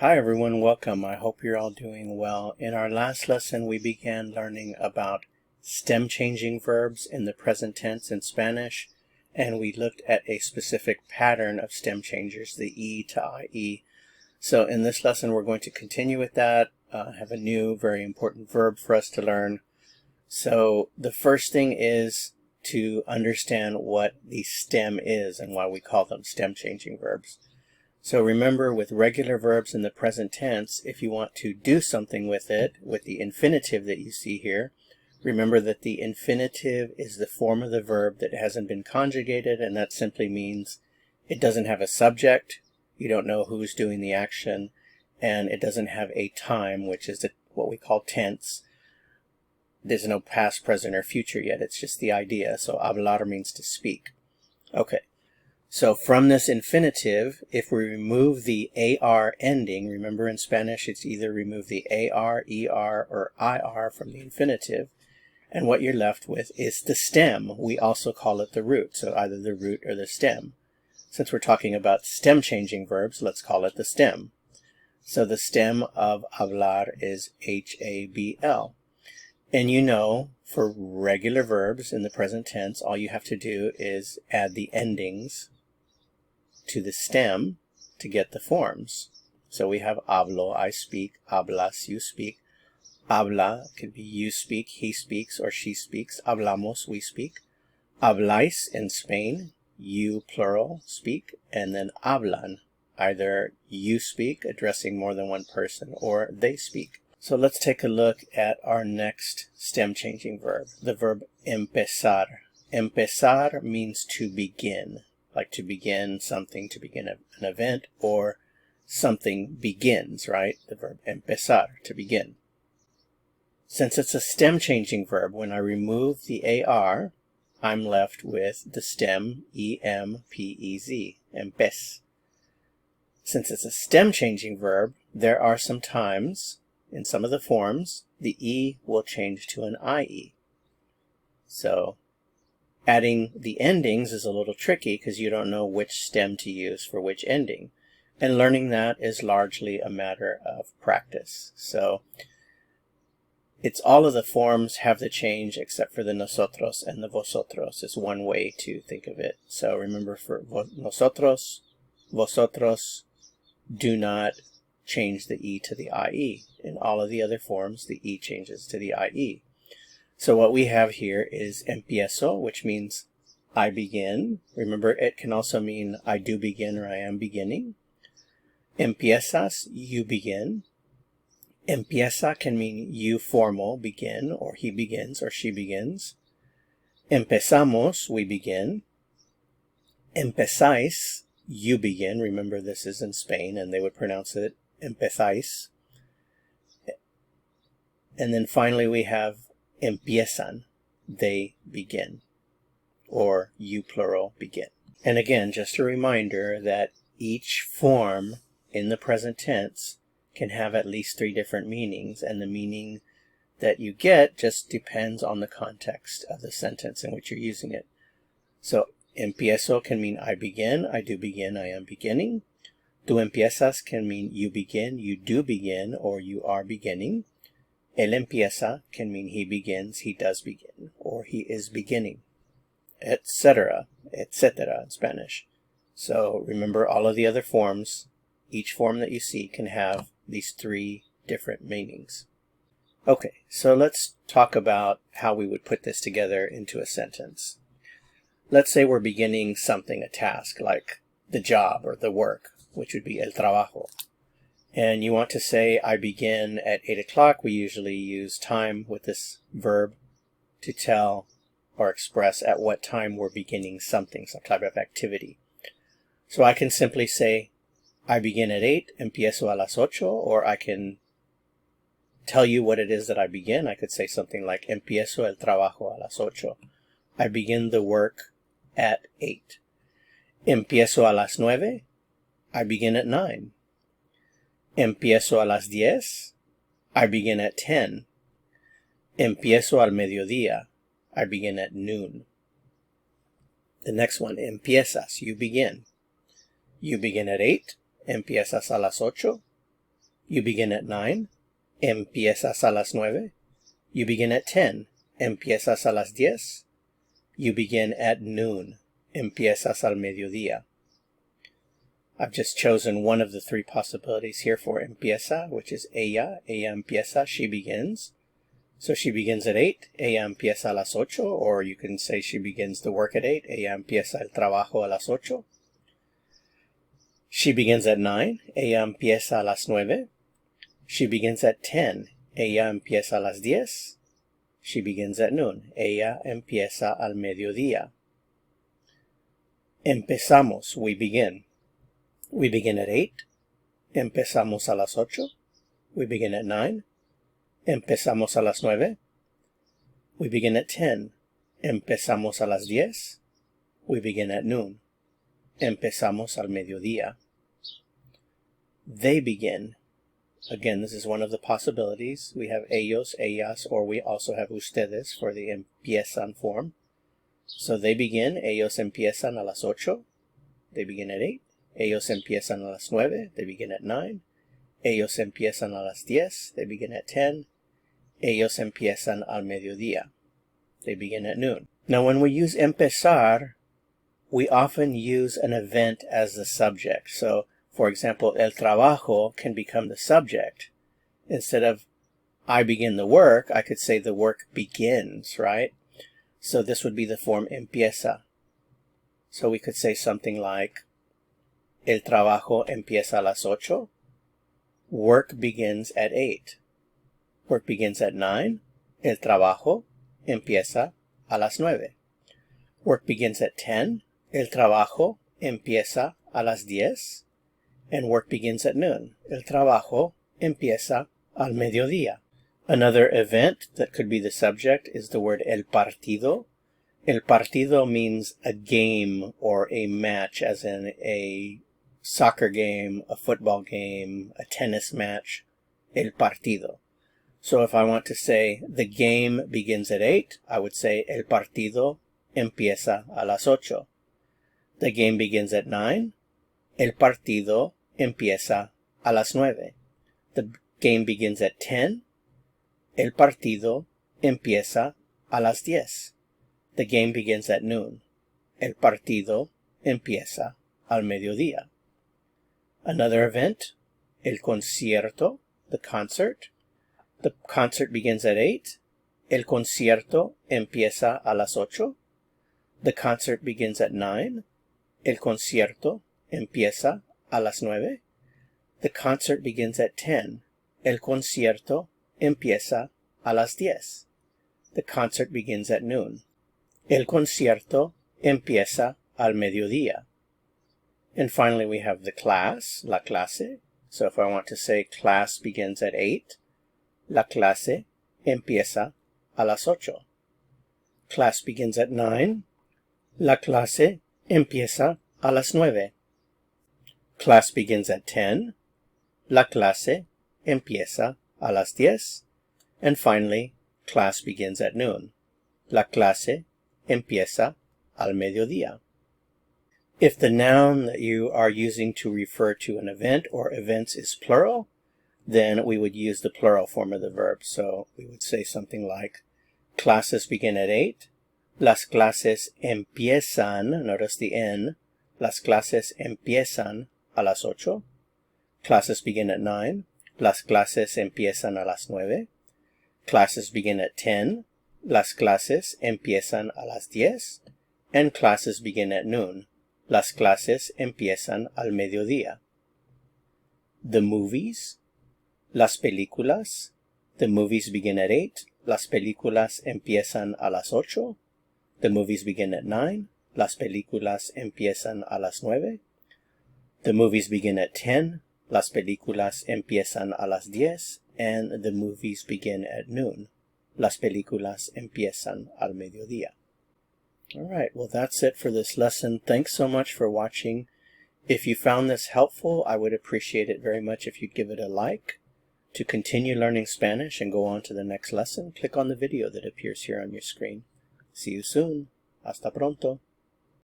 Hi everyone, welcome. I hope you're all doing well. In our last lesson, we began learning about stem changing verbs in the present tense in Spanish, and we looked at a specific pattern of stem changers, the E to IE. So in this lesson, we're going to continue with that, have a new, very important verb for us to learn. So the first thing is to understand what the stem is and why we call them stem changing verbs. So remember, with regular verbs in the present tense, if you want to do something with it, with the infinitive that you see here, remember that the infinitive is the form of the verb that hasn't been conjugated, and that simply means it doesn't have a subject, you don't know who's doing the action, and it doesn't have a time, which is what we call tense. There's no past, present, or future yet. It's just the idea. So hablar means to speak. Okay. So from this infinitive, if we remove the AR ending, remember in Spanish it's either remove the AR, ER, or IR from the infinitive, and what you're left with is the stem. We also call it the root, so either the root or the stem. Since we're talking about stem changing verbs, let's call it the stem. So the stem of hablar is HABL. And you know, for regular verbs in the present tense, all you have to do is add the endings to the stem to get the forms. So we have hablo, I speak, hablas, you speak. Habla could be you speak, he speaks, or she speaks. Hablamos, we speak. Habláis in Spain, you plural speak, and then hablan, either you speak, addressing more than one person, or they speak. So let's take a look at our next stem changing verb, the verb empezar. Empezar means to begin. Like to begin something, to begin an event, or something begins, right? The verb empezar, to begin. Since it's a stem changing verb, when I remove the AR, I'm left with the stem EMPEZ, empez. Since it's a stem changing verb, there are some times, in some of the forms, the E will change to an IE. So adding the endings is a little tricky because you don't know which stem to use for which ending. And learning that is largely a matter of practice. So it's all of the forms have the change except for the nosotros and the vosotros is one way to think of it. So remember, for nosotros, vosotros do not change the E to the IE. In all of the other forms, the E changes to the IE. So what we have here is empiezo, which means I begin. Remember, it can also mean I do begin or I am beginning. Empiezas, you begin. Empieza can mean you formal begin, or he begins or she begins. Empezamos, we begin. Empezáis, you begin. Remember, this is in Spain and they would pronounce it empezáis. And then finally we have empiezan, they begin, or you plural begin. And again, just a reminder that each form in the present tense can have at least 3 different meanings, and the meaning that you get just depends on the context of the sentence in which you're using it. So empiezo can mean I begin, I do begin, I am beginning. Tu empiezas can mean you begin, you do begin, or you are beginning. El empieza can mean he begins, he does begin, or he is beginning, etc., etc. in Spanish. So remember, all of the other forms, each form that you see can have these 3 different meanings. Okay, so let's talk about how we would put this together into a sentence. Let's say we're beginning something, a task, like the job or the work, which would be el trabajo. And you want to say, I begin at 8 o'clock. We usually use time with this verb to tell or express at what time we're beginning something, some type of activity. So I can simply say, I begin at 8, empiezo a las 8, or I can tell you what it is that I begin. I could say something like, empiezo el trabajo a las 8. I begin the work at 8. Empiezo a las 9. I begin at 9. Empiezo a las 10. I begin at 10. Empiezo al mediodía. I begin at noon. The next one, empiezas, you begin. You begin at 8. Empiezas a las 8. You begin at 9. Empiezas a las 9. You begin at 10. Empiezas a las 10. You begin at noon. Empiezas al mediodía. I've just chosen one of the three possibilities here for empieza, which is ella. Ella empieza, she begins. So she begins at 8. Ella empieza a las 8. Or you can say she begins the work at 8. Ella empieza el trabajo a las 8. She begins at 9. Ella empieza a las 9. She begins at 10. Ella empieza a las 10. She begins at noon. Ella empieza al mediodía. Empezamos, we begin. We begin at 8. Empezamos a las 8. We begin at 9. Empezamos a las 9. We begin at 10. Empezamos a las 10. We begin at noon. Empezamos al mediodía. They begin. Again, this is one of the possibilities. We have ellos, ellas, or we also have ustedes for the empiezan form. So they begin. Ellos empiezan a las 8. They begin at 8. Ellos empiezan a las 9. They begin at 9. Ellos empiezan a las 10. They begin at 10. Ellos empiezan al mediodía. They begin at noon. Now, when we use empezar, we often use an event as the subject. So, for example, el trabajo can become the subject. Instead of I begin the work, I could say the work begins, right? So this would be the form empieza. So we could say something like, el trabajo empieza a las 8. Work begins at 8. Work begins at 9. El trabajo empieza a las 9. Work begins at 10. El trabajo empieza a las 10. And work begins at noon. El trabajo empieza al mediodía. Another event that could be the subject is the word el partido. El partido means a game or a match, as in a soccer game, a football game, a tennis match. El partido. So if I want to say the game begins at 8, I would say el partido empieza a las 8. The game begins at 9. El partido empieza a las 9. The game begins at 10. El partido empieza a las 10. The game begins at noon. El partido empieza al mediodía. Another event, el concierto, the concert. The concert begins at 8. El concierto empieza a las 8. The concert begins at 9. El concierto empieza a las 9. The concert begins at 10. El concierto empieza a las 10. The concert begins at noon. El concierto empieza al mediodía. And finally we have the class, la clase. So if I want to say class begins at 8, la clase empieza a las 8. Class begins at 9, la clase empieza a las 9. Class begins at 10, la clase empieza a las 10. And finally, class begins at noon. La clase empieza al mediodía. If the noun that you are using to refer to an event or events is plural, then we would use the plural form of the verb. So we would say something like, classes begin at 8. Las clases empiezan, notice the N, las clases empiezan a las 8. Classes begin at 9. Las clases empiezan a las 9. Classes begin at 10. Las clases empiezan a las 10. And classes begin at noon. Las clases empiezan al mediodía. The movies, las películas. The movies begin at 8. Las películas empiezan a las 8. The movies begin at 9. Las películas empiezan a las 9. The movies begin at 10. Las películas empiezan a las 10. And the movies begin at noon. Las películas empiezan al mediodía. All right, well, that's it for this lesson. Thanks so much for watching. If you found this helpful, I would appreciate it very much if you'd give it a like. To continue learning Spanish and go on to the next lesson, click on the video that appears here on your screen. See you soon. Hasta pronto.